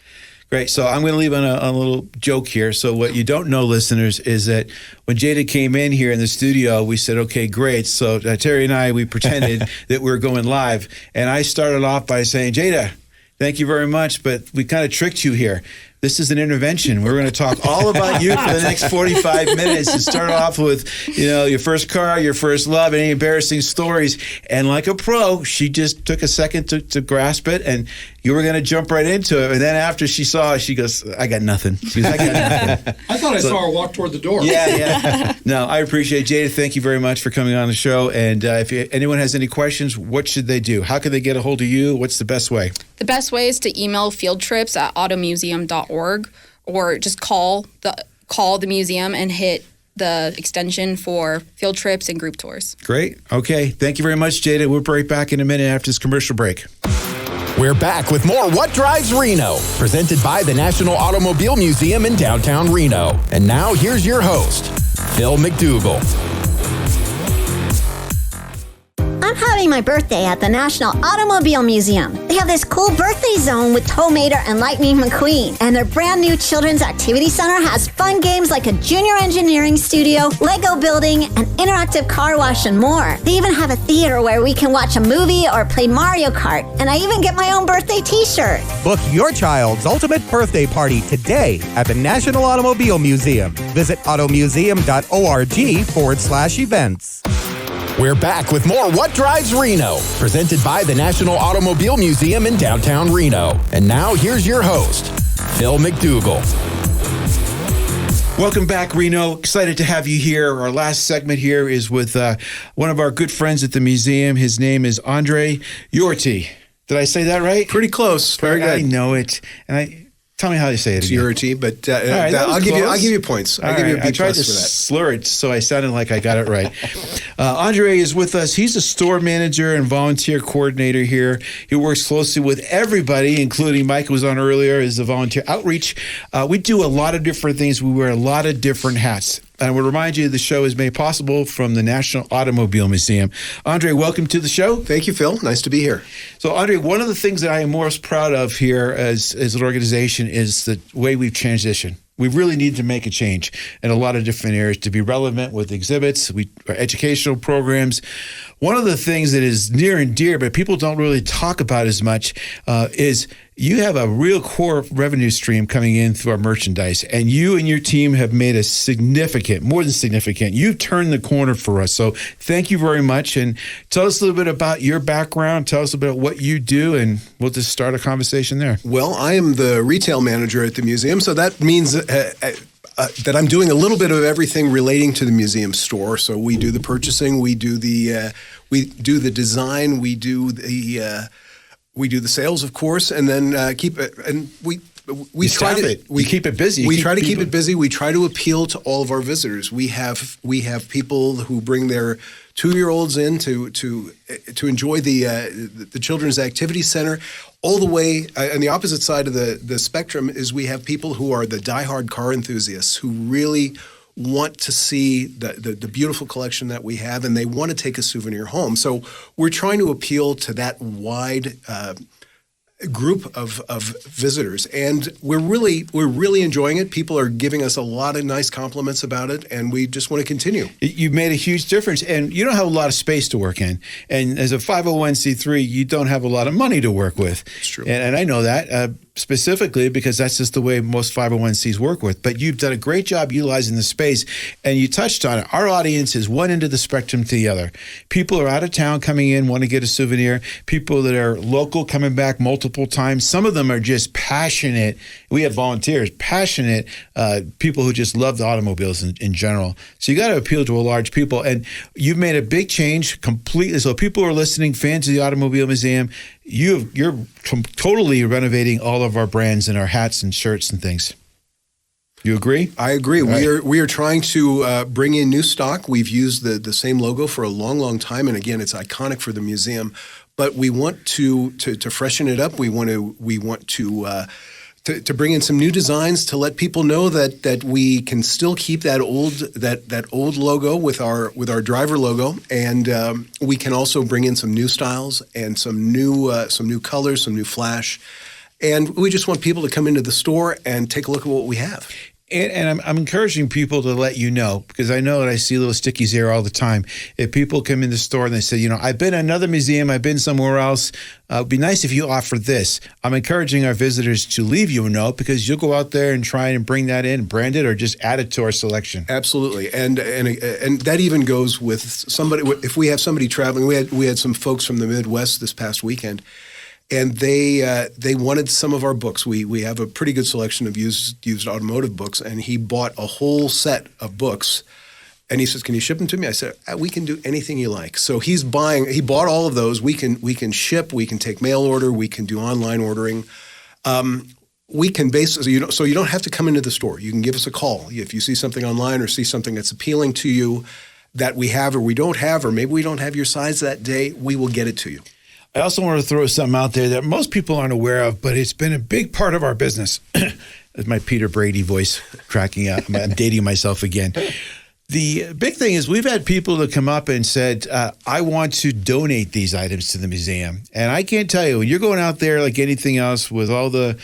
Great. So I'm going to leave on a little joke here. So what you don't know, listeners, is that when Jada came in here in the studio, we said, okay, great. So Terry and I, we pretended that we were going live. And I started off by saying, Jada, thank you very much, but we kind of tricked you here. This is an intervention. We're going to talk all about you for the next 45 minutes and start off with, your first car, your first love, any embarrassing stories. And like a pro, she just took a second to grasp it, and you were going to jump right into it. And then after she saw it, she goes, I got nothing. She goes, I got nothing. I thought I saw her walk toward the door. Yeah. No, I appreciate it. Jada, thank you very much for coming on the show. And if anyone has any questions, what should they do? How can they get a hold of you? What's the best way? The best way is to email fieldtrips@automuseum.org or just call the museum and hit the extension for field trips and group tours. Great. Okay. Thank you very much, Jada. We'll be right back in a minute after this commercial break. We're back with more What Drives Reno, presented by the National Automobile Museum in downtown Reno. And now here's your host, Phil MacDougall. I'm having my birthday at the National Automobile Museum. They have this cool birthday zone with Tow Mater and Lightning McQueen. And their brand new Children's Activity Center has fun games like a junior engineering studio, Lego building, an interactive car wash, and more. They even have a theater where we can watch a movie or play Mario Kart. And I even get my own birthday t-shirt. Book your child's ultimate birthday party today at the National Automobile Museum. Visit automuseum.org/events. We're back with more What Drives Reno, presented by the National Automobile Museum in downtown Reno. And now here's your host, Phil MacDougall. Welcome back, Reno. Excited to have you here. Our last segment here is with one of our good friends at the museum. His name is Andre Urruty. Did I say that right? Pretty close. Very good. I know it. And tell me how you say it again. Urruty, but right, I'll give you points. I'll give you a B+ I tried to for that. slur it so I sounded like I got it right. Andre is with us. He's a store manager and volunteer coordinator here. He works closely with everybody, including Mike, who was on earlier, is the volunteer outreach. We do a lot of different things. We wear a lot of different hats. And I will remind you, the show is made possible from the National Automobile Museum. Andre, welcome to the show. Thank you, Phil. Nice to be here. So, Andre, one of the things that I am most proud of here as an organization is the way we've transitioned. We really need to make a change in a lot of different areas to be relevant with exhibits, our educational programs. One of the things that is near and dear, but people don't really talk about as much, is you have a real core revenue stream coming in through our merchandise, and you and your team have made a significant, more than significant, you've turned the corner for us. So thank you very much. And tell us a little bit about your background. Tell us a bit about what you do, and we'll just start a conversation there. Well, I am the retail manager at the museum, so that means that I'm doing a little bit of everything relating to the museum store. So we do the purchasing, we do the design, we do the sales, of course, and then keep it. And we try to keep it busy. We try to keep it busy. We try to appeal to all of our visitors. We have people who bring their 2-year-olds in to enjoy the children's activity center. All the way on the opposite side of the spectrum is we have people who are the diehard car enthusiasts who really want to see the beautiful collection that we have, and they want to take a souvenir home. So we're trying to appeal to that wide group of visitors, and we're really enjoying it. People are giving us a lot of nice compliments about it, and we just want to continue. You've made a huge difference, and you don't have a lot of space to work in. And as a 501c3, you don't have a lot of money to work with. It's true. And I know that specifically because that's just the way most 501cs work with. But you've done a great job utilizing the space, and you touched on it. Our audience is one end of the spectrum to the other. People are out of town coming in, want to get a souvenir. People that are local coming back multiple times. Some of them are just passionate. We have volunteers, passionate people who just love the automobiles in general. So you got to appeal to a large people, and you've made a big change completely. So people who are listening, fans of the Automobile Museum, you're totally renovating all of our brands and our hats and shirts and things. You agree? I agree. We are trying to bring in new stock. We've used the same logo for a long time, and again, it's iconic for the museum. But we want to freshen it up. We want to bring in some new designs to let people know that we can still keep that old logo with our driver logo, and we can also bring in some new styles and some new colors, some new flash. And we just want people to come into the store and take a look at what we have. And I'm encouraging people to let you know, because I know that I see little stickies there all the time. If people come in the store and they say, I've been in another museum, I've been somewhere else, it'd be nice if you offer this. I'm encouraging our visitors to leave you a note, because you'll go out there and try and bring that in, brand it, or just add it to our selection. Absolutely. And that even goes with somebody. If we have somebody traveling, we had some folks from the Midwest this past weekend, and they wanted some of our books. We have a pretty good selection of used automotive books, and he bought a whole set of books. And he says, "Can you ship them to me?" I said, "We can do anything you like." So he bought all of those. We can ship. We can take mail order. We can do online ordering. We can so you don't have to come into the store. You can give us a call if you see something online or see something that's appealing to you that we have or we don't have, or maybe we don't have your size that day. We will get it to you. I also want to throw something out there that most people aren't aware of, but it's been a big part of our business. That's my Peter Brady voice cracking up. I'm dating myself again. The big thing is we've had people that come up and said, I want to donate these items to the museum. And I can't tell you, when you're going out there like anything else with all the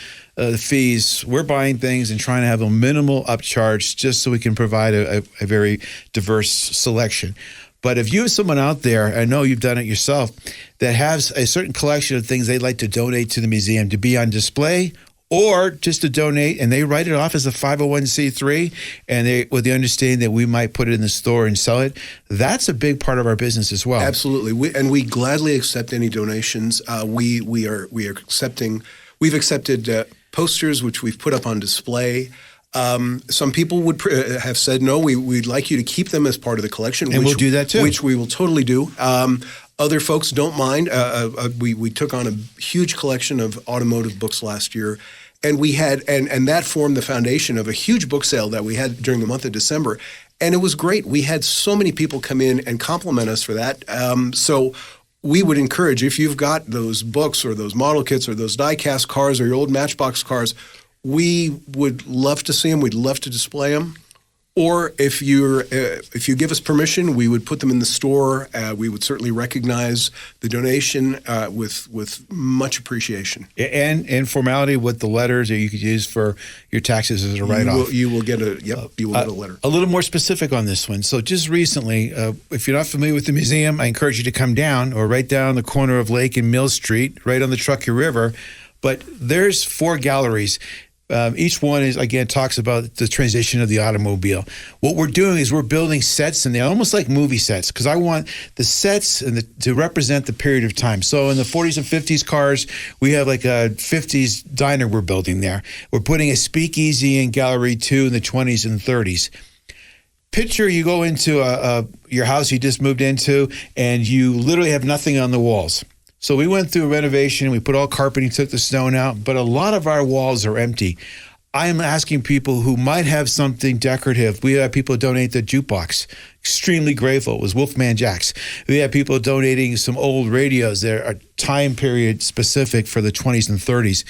fees, we're buying things and trying to have a minimal upcharge just so we can provide a very diverse selection. But if you have someone out there, I know you've done it yourself, that has a certain collection of things they'd like to donate to the museum to be on display, or just to donate, and they write it off as a 501c3, and with the understanding that we might put it in the store and sell it, that's a big part of our business as well. Absolutely, we gladly accept any donations. We've accepted posters, which we've put up on display. Some people would have said, no, we'd like you to keep them as part of the collection. And we'll do that too. Which we will totally do. Other folks don't mind. We took on a huge collection of automotive books last year, and we had and that formed the foundation of a huge book sale that we had during the month of December. And it was great. We had so many people come in and compliment us for that. So we would encourage, if you've got those books or those model kits or those die-cast cars or your old Matchbox cars, we would love to see them. We'd love to display them. Or if you give us permission, we would put them in the store. We would certainly recognize the donation with much appreciation. And formality with the letters that you could use for your taxes as a write-off. You will get a letter. A little more specific on this one. So just recently, if you're not familiar with the museum, I encourage you to come down or right down the corner of Lake and Mill Street, right on the Truckee River. But there's 4 galleries. Each one is, again, talks about the transition of the automobile. What we're doing is we're building sets, and they're almost like movie sets, because I want the sets to represent the period of time. So in the 40s and 50s cars, we have like a 50s diner we're building there. We're putting a speakeasy in Gallery 2 in the 20s and 30s. Picture you go into your house you just moved into, and you literally have nothing on the walls. So we went through a renovation, we put all carpeting, took the stone out, but a lot of our walls are empty. I am asking people who might have something decorative. We have people donate the jukebox. Extremely grateful. It was Wolfman Jack's. We have people donating some old radios that are time period specific for the 20s and 30s.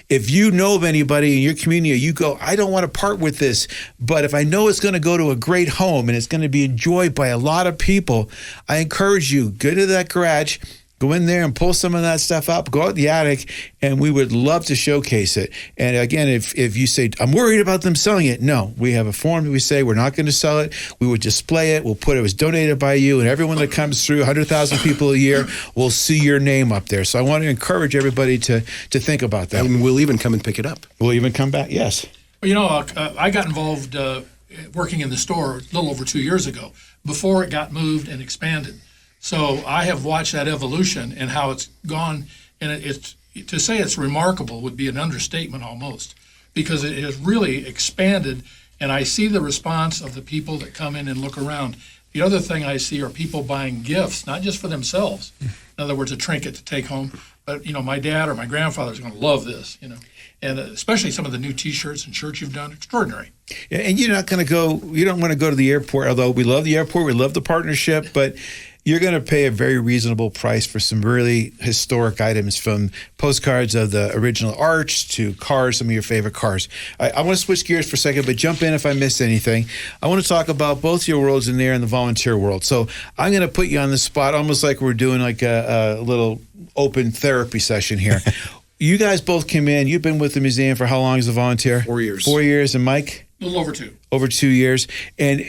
If you know of anybody in your community, you go, I don't want to part with this, but if I know it's going to go to a great home and it's going to be enjoyed by a lot of people, I encourage you, go to that garage, go in there and pull some of that stuff up, go out the attic, and we would love to showcase it. And again, if you say, I'm worried about them selling it, no. We have a form that we say we're not going to sell it. We would display it. We'll put it was donated by you, and everyone that comes through, 100,000 people a year, will see your name up there. So I want to encourage everybody to think about that. And we'll even come and pick it up. We'll even come back, yes. Well, I got involved working in the store a little over 2 years ago, before it got moved and expanded. So I have watched that evolution and how it's gone, and it's to say it's remarkable would be an understatement almost, because it has really expanded, and I see the response of the people that come in and look around. The other thing I see are people buying gifts, not just for themselves. In other words, a trinket to take home, but my dad or my grandfather's going to love this, and especially some of the new T-shirts and shirts you've done, extraordinary. Yeah, and you're not going to go. You don't want to go to the airport, although we love the airport, we love the partnership, but you're going to pay a very reasonable price for some really historic items, from postcards of the original Arch to cars, some of your favorite cars. I want to switch gears for a second, but jump in if I missed anything. I want to talk about both your worlds in there and the volunteer world. So I'm going to put you on the spot, almost like we're doing like a little open therapy session here. You guys both came in. You've been with the museum for how long as a volunteer? 4 years. 4 years. And Mike? A little over 2. Over 2 years. And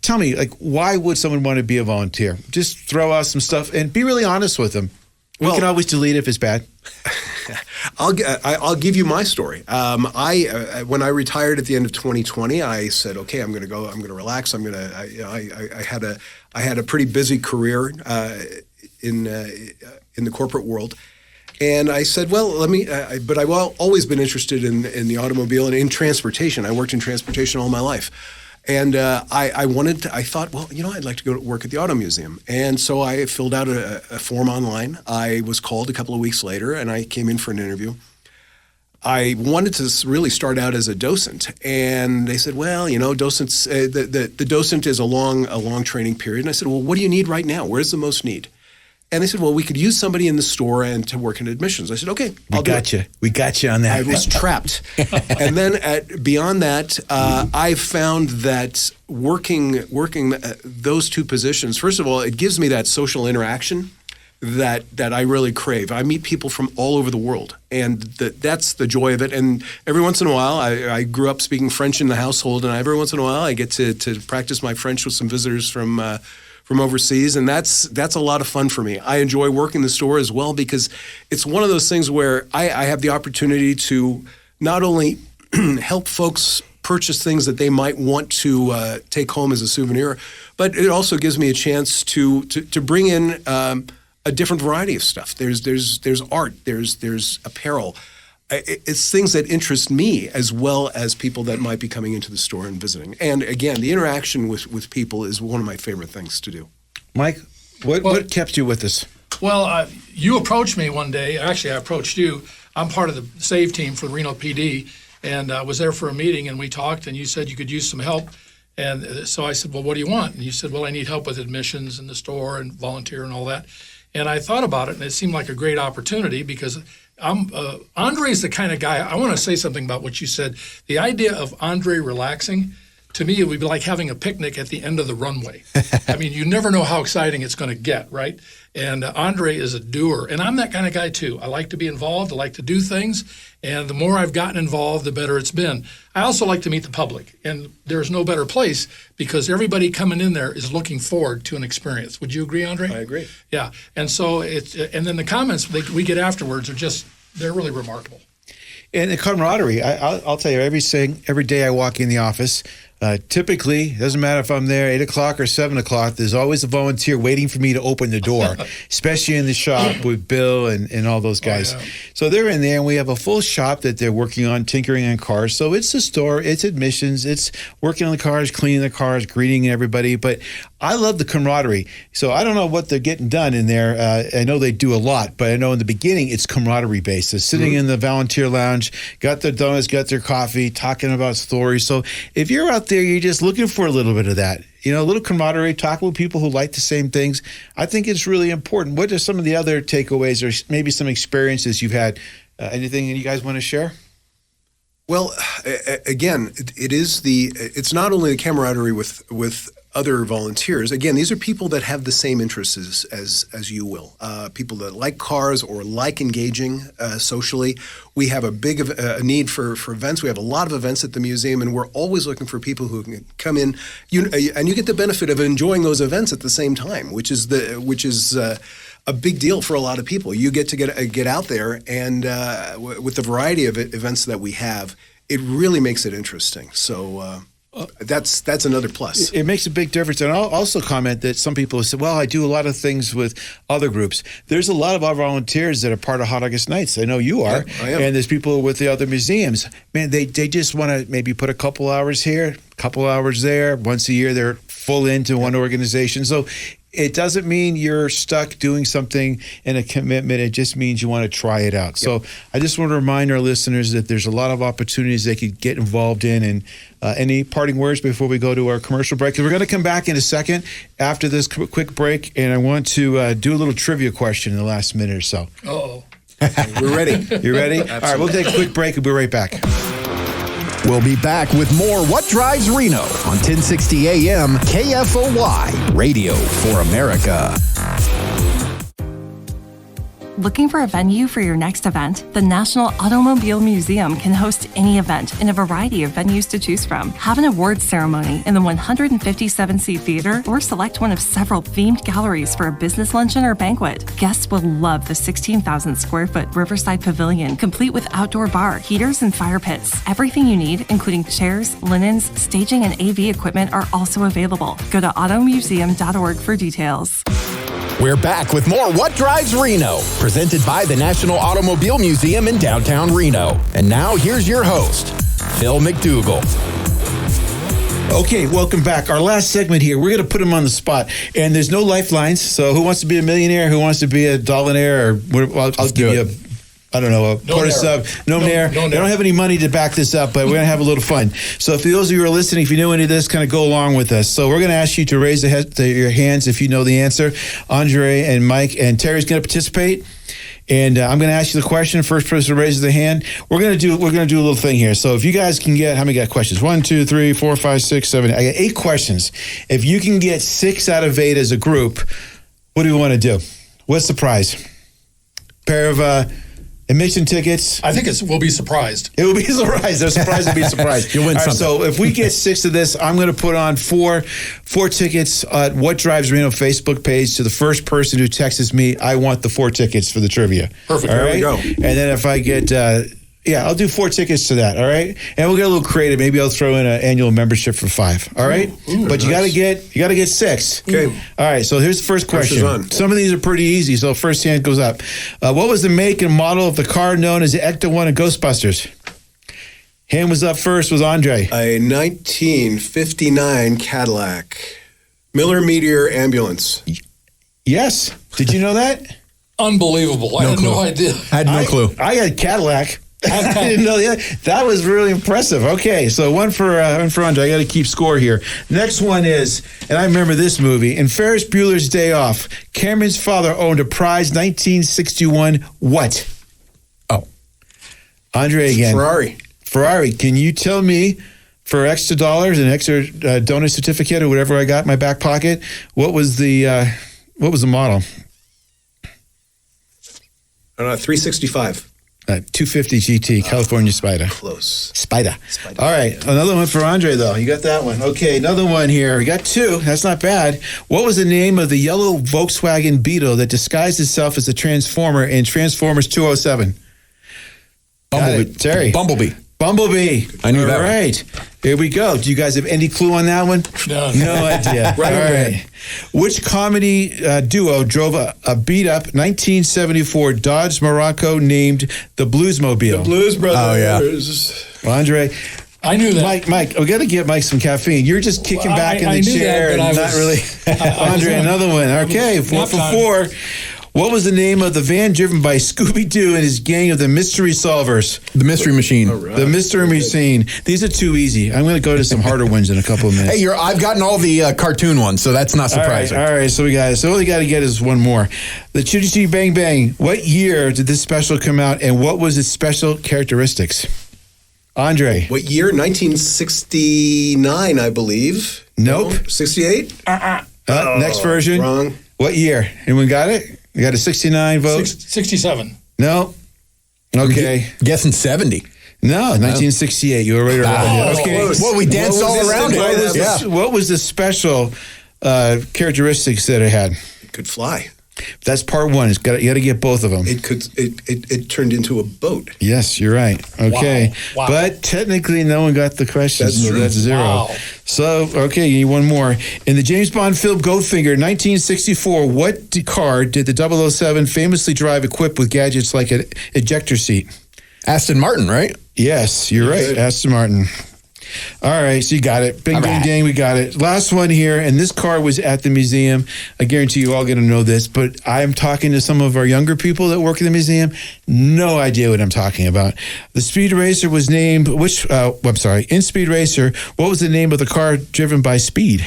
tell me, why would someone want to be a volunteer? Just throw out some stuff and be really honest with them. We can always delete if it's bad. I'll give you my story. When I retired at the end of 2020, I said, okay, I'm going to go. I'm going to relax. I had a pretty busy career in the corporate world. And I said, well, but I've always been interested in the automobile and in transportation. I worked in transportation all my life. And I thought, well, I'd like to go to work at the Auto Museum. And so I filled out a form online. I was called a couple of weeks later, and I came in for an interview. I wanted to really start out as a docent. And they said, well, docents, the docent is a long training period. And I said, well, what do you need right now? Where's the most need? And they said, well, we could use somebody in the store and to work in admissions. I said, okay, I'll do it. We got you on that. I was trapped. And then beyond that, I found that working those two positions, first of all, it gives me that social interaction that I really crave. I meet people from all over the world, and that's the joy of it. And every once in a while, I grew up speaking French in the household, and every once in a while I get to practice my French with some visitors from overseas, and that's a lot of fun for me. I enjoy working the store as well, because it's one of those things where I have the opportunity to not only help folks purchase things that they might want to take home as a souvenir, but it also gives me a chance to bring in a different variety of stuff. There's art, there's apparel. It's things that interest me as well as people that might be coming into the store and visiting. And again, the interaction with people is one of my favorite things to do. Mike, what kept you with us? Well, you approached me one day. Actually, I approached you. I'm part of the SAVE team for the Reno PD, and I was there for a meeting, and we talked, and you said you could use some help. And so I said, well, what do you want? And you said, well, I need help with admissions in the store and volunteer and all that. And I thought about it, and it seemed like a great opportunity, because Andre is the kind of guy. I want to say something about what you said. The idea of Andre relaxing, to me, it would be like having a picnic at the end of the runway. I mean, you never know how exciting it's going to get, right? And Andre is a doer, and I'm that kind of guy too. I like to be involved. I like to do things, and the more I've gotten involved, the better it's been. I also like to meet the public, and there's no better place, because everybody coming in there is looking forward to an experience. Would you agree, Andre? I agree. Yeah, and so and then the comments we get afterwards are they're really remarkable. And the camaraderie, I'll tell you, every day I walk in the office, typically, it doesn't matter if I'm there 8 o'clock or 7 o'clock, there's always a volunteer waiting for me to open the door, especially in the shop with Bill and all those guys. Yeah. So they're in there, and we have a full shop that they're working on, tinkering on cars. So it's the store, it's admissions, it's working on the cars, cleaning the cars, greeting everybody. But I love the camaraderie. So I don't know what they're getting done in there. I know they do a lot, but I know in the beginning it's camaraderie based. They're sitting in the volunteer lounge, got their donuts, got their coffee, talking about stories. So if you're out there, you're just looking for a little bit of that. You know, a little camaraderie, talking with people who like the same things. I think it's really important. What are some of the other takeaways or maybe some experiences you've had? Anything you guys want to share? Well, again, it's not only the camaraderie with other volunteers. Again, these are people that have the same interests as you will. People that like cars or like engaging socially. We have a big need for events. We have a lot of events at the museum, and we're always looking for people who can come in. And you get the benefit of enjoying those events at the same time, which is a big deal for a lot of people. You get to get out there, and with the variety of events that we have, it really makes it interesting. So that's another plus. It makes a big difference. And I'll also comment that some people have said, well, I do a lot of things with other groups. There's a lot of our volunteers that are part of Hot August Nights. I know you are. Yeah, I am. And there's people with the other museums. Man, they just want to maybe put a couple hours here, a couple hours there. Once a year, they're full into one organization. So it doesn't mean you're stuck doing something in a commitment. It just means you want to try it out. So I just want to remind our listeners that there's a lot of opportunities they could get involved in. And any parting words before we go to our commercial break? Because we're going to come back in a second after this quick break, and I want to do a little trivia question in the last minute or so. Uh-oh. We're ready. You ready? All right, we'll take a quick break and be right back. We'll be back with more What Drives Reno on 1060 AM KFOY, Radio for America. Looking for a venue for your next event? The National Automobile Museum can host any event in a variety of venues to choose from. Have an awards ceremony in the 157-seat theater, or select one of several themed galleries for a business luncheon or banquet. Guests will love the 16,000-square-foot Riverside Pavilion, complete with outdoor bar, heaters, and fire pits. Everything you need, including chairs, linens, staging, and AV equipment, are also available. Go to automuseum.org for details. We're back with more What Drives Reno, presented by the National Automobile Museum in downtown Reno. And now here's your host, Phil MacDougall. Okay, welcome back. Our last segment here, we're going to put them on the spot. And there's no lifelines, so who wants to be a millionaire? Who wants to be a dollionaire? I'll give you a quarter sub. No nair. They don't have any money to back this up, but we're going to have a little fun. So for those of you who are listening, if you know any of this, kind of go along with us. So we're going to ask you to raise your hands if you know the answer. Andre and Mike and Terry's going to participate. And I'm going to ask you the question. First person raises the hand. We're going to do a little thing here. So if you guys can get, how many got questions? 1, 2, 3, 4, 5, 6, 7. I got 8 questions. If you can get 6 out of 8 as a group, what do we want to do? What's the prize? Pair of admission tickets. I think we'll be surprised. It will be a surprise. They're surprised to be surprised. You'll win something. So if we get 6 of this, I'm going to put on four tickets at What Drives Reno Facebook page to the first person who texts me, I want the 4 tickets for the trivia. Perfect. All There right? we go. And then if I get, I'll do 4 tickets to that. All right. And we'll get a little creative. Maybe I'll throw in an annual membership for 5. All right. But you got to get 6. Okay. All right. So here's the first question. On. Some of these are pretty easy. So first hand goes up. What was the make and model of the car known as the Ecto-1 in Ghostbusters? Hand was up first was Andre. A 1959 Cadillac Miller Meteor ambulance. Yes. Did you know that? Unbelievable. I had no idea. I had no clue. I had Cadillac. I didn't know that was really impressive. Okay, so one for Andre. I got to keep score here. Next one is, and I remember this movie, in Ferris Bueller's Day Off, Cameron's father owned a prize 1961 what? Oh, Andre again. Ferrari. Can you tell me, for extra dollars and extra donor certificate or whatever I got in my back pocket, what was the model? 365. 250 GT, California Spider. Close. Spider. All right, another one for Andre, though. You got that one. Okay, another one here. We got 2. That's not bad. What was the name of the yellow Volkswagen Beetle that disguised itself as a Transformer in Transformers 207? Bumblebee. Terry. Bumblebee. Bumblebee. I knew that All one. right. Here we go. Do you guys have any clue on that one? No idea. Right. All right. Which comedy duo drove a beat-up 1974 Dodge Morocco named the Bluesmobile? Blues Brothers. Andre. I knew that. Mike, we got to give Mike some caffeine. You're just kicking back in I the knew chair that, and but not really. Andre, another one. Okay, 4 for 4. What was the name of the van driven by Scooby-Doo and his gang of the Mystery Solvers? The Mystery Machine. The Mystery Machine. These are too easy. I'm going to go to some harder ones in a couple of minutes. Hey, I've gotten all the cartoon ones, so that's not surprising. All right. So all we got to get is one more. The Chitty Chitty Bang Bang. What year did this special come out, and what was its special characteristics? Andre. What year? 1969, I believe. Nope. 68? Next version. Wrong. What year? Anyone got it? You got a 69 vote? 67. No. Okay. Guessing 70. No, 1968. You were right around it. Okay. Well, we danced all around it. What was the special characteristics that it had? It could fly. That's part one. You got to get both of them. It turned into a boat. Yes, you're right. Okay. Wow. But technically, no one got the question. That's true. That's 0. Wow. So, okay, you need one more. In the James Bond film Goldfinger, 1964, what car did the 007 famously drive equipped with gadgets like an ejector seat? Aston Martin, right? Yes, you're right. Aston Martin. All right, so you got it. Bing, bing, dang, we got it. Last one here, and this car was at the museum. I guarantee you all going to know this, but I'm talking to some of our younger people that work in the museum. No idea what I'm talking about. The Speed Racer was named, in Speed Racer, what was the name of the car driven by Speed?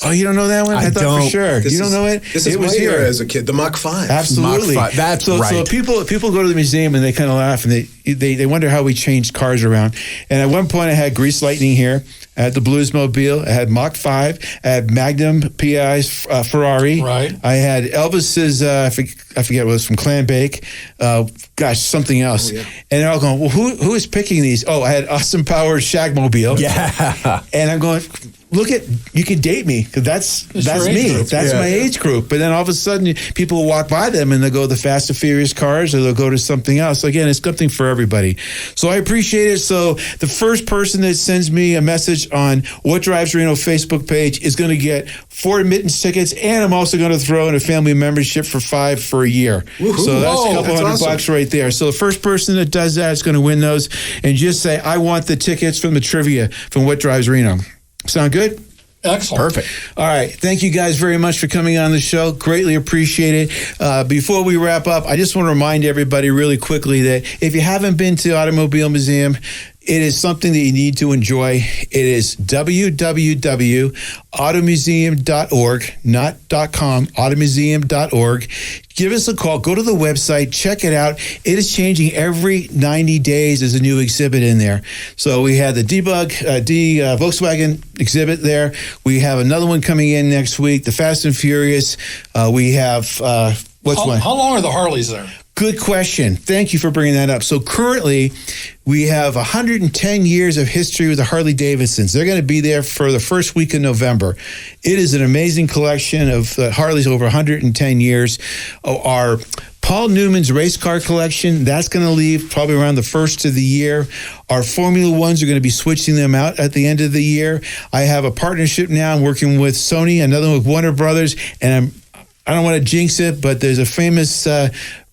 Oh, you don't know that one? I thought don't. for sure. You don't know it? This is my era as a kid, the Mach 5. Absolutely. Mach 5. That's so, right. So people go to the museum and they kind of laugh and they wonder how we changed cars around. And at one point I had Grease Lightning here. I had the Bluesmobile. I had Mach 5. I had Magnum PI's Ferrari. Right. I had Elvis's, I forget what it was, from Clan Bake. Something else. Oh, yeah. And they're all going, well, who is picking these? Oh, I had Austin Powers Shagmobile. Yeah. And I'm going, you can date me because that's me. Group. That's my age group. But then all of a sudden, people will walk by them and they'll go to the Fast and Furious cars or they'll go to something else. So again, it's something for everybody. So I appreciate it. So the first person that sends me a message on What Drives Reno Facebook page is going to get 4 admittance tickets, and I'm also going to throw in a family membership for 5 for a year. Woo-hoo. So that's a couple $100 awesome. right there. So the first person that does that is going to win those, and just say, I want the tickets from the trivia from What Drives Reno. Sound good? Excellent. Perfect. All right. Thank you guys very much for coming on the show. Greatly appreciate it. Before we wrap up, I just want to remind everybody really quickly that if you haven't been to the Automobile Museum, it is something that you need to enjoy. It is www.automuseum.org, not .com, automuseum.org. Give us a call. Go to the website. Check it out. It is changing every 90 days. There's a new exhibit in there. So we had the Volkswagen exhibit there. We have another one coming in next week, the Fast and Furious. We have, How long are the Harleys there? Good question. Thank you for bringing that up. So currently, we have 110 years of history with the Harley Davidsons. They're going to be there for the first week in November. It is an amazing collection of Harleys over 110 years. Our Paul Newman's race car collection, that's going to leave probably around the first of the year. Our Formula Ones are going to be switching them out at the end of the year. I have a partnership now. I'm working with Sony, another one with Warner Brothers, and I don't want to jinx it, but there's a famous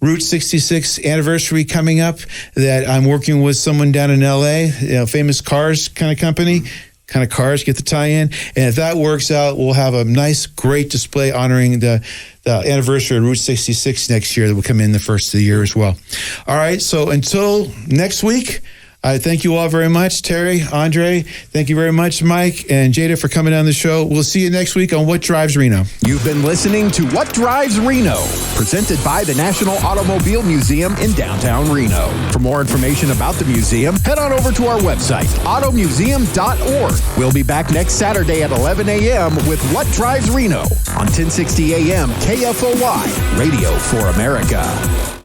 Route 66 anniversary coming up that I'm working with someone down in LA, famous cars kind of company, kind of cars, get the tie-in. And if that works out, we'll have a nice, great display honoring the anniversary of Route 66 next year that will come in the first of the year as well. All right, so until next week, I thank you all very much. Terry, Andre, thank you very much, Mike, and Jada for coming on the show. We'll see you next week on What Drives Reno. You've been listening to What Drives Reno, presented by the National Automobile Museum in downtown Reno. For more information about the museum, head on over to our website, automuseum.org. We'll be back next Saturday at 11 a.m. with What Drives Reno on 1060 a.m. KFOY, Radio for America.